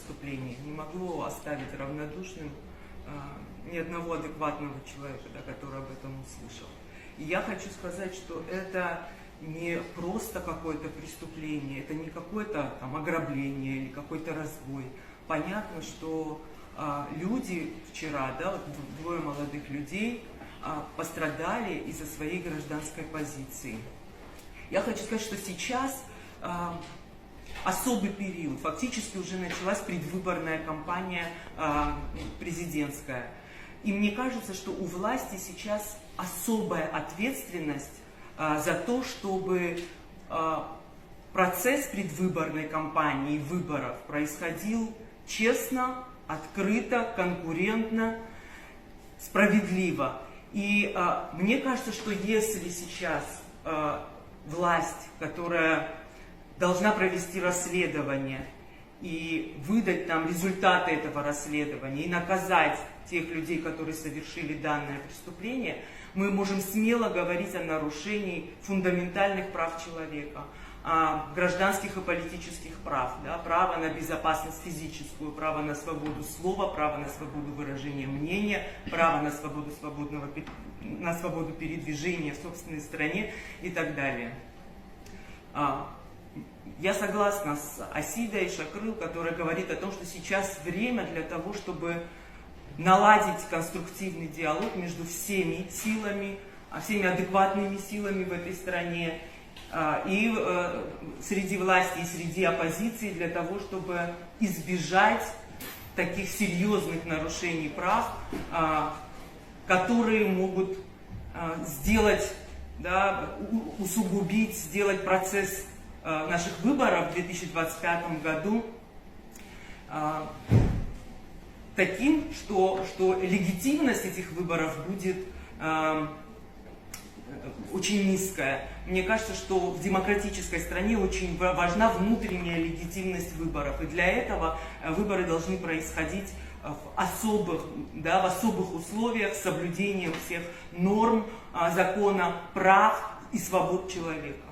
преступление не могло оставить равнодушным ни одного адекватного человека, да, который об этом услышал. И я хочу сказать, что это не просто какое-то преступление, это не какое-то там ограбление или какой-то разбой. Понятно, что люди вчера, да, вот двое молодых людей пострадали из-за своей гражданской позиции. Я хочу сказать, что сейчас особый период, фактически уже началась предвыборная кампания президентская. И мне кажется, что у власти сейчас особая ответственность за то, чтобы процесс предвыборной кампании, выборов происходил честно, открыто, конкурентно, справедливо. И мне кажется, что если сейчас власть, которая должна провести расследование и выдать нам результаты этого расследования, и наказать тех людей, которые совершили данное преступление, мы можем смело говорить о нарушении фундаментальных прав человека, гражданских и политических прав, да, право на безопасность физическую, право на свободу слова, право на свободу выражения мнения, право на свободу передвижения в собственной стране и так далее. Я согласна с Асидой Шакрыл, которая говорит о том, что сейчас время для того, чтобы наладить конструктивный диалог между всеми силами, всеми адекватными силами в этой стране, и среди власти, и среди оппозиции, для того, чтобы избежать таких серьезных нарушений прав, которые могут сделать, да, усугубить, сделать процесс наших выборов в 2025 году таким, что легитимность этих выборов будет очень низкая. Мне кажется, что в демократической стране очень важна внутренняя легитимность выборов. И для этого выборы должны происходить в особых условиях, с соблюдением всех норм закона, прав и свобод человека.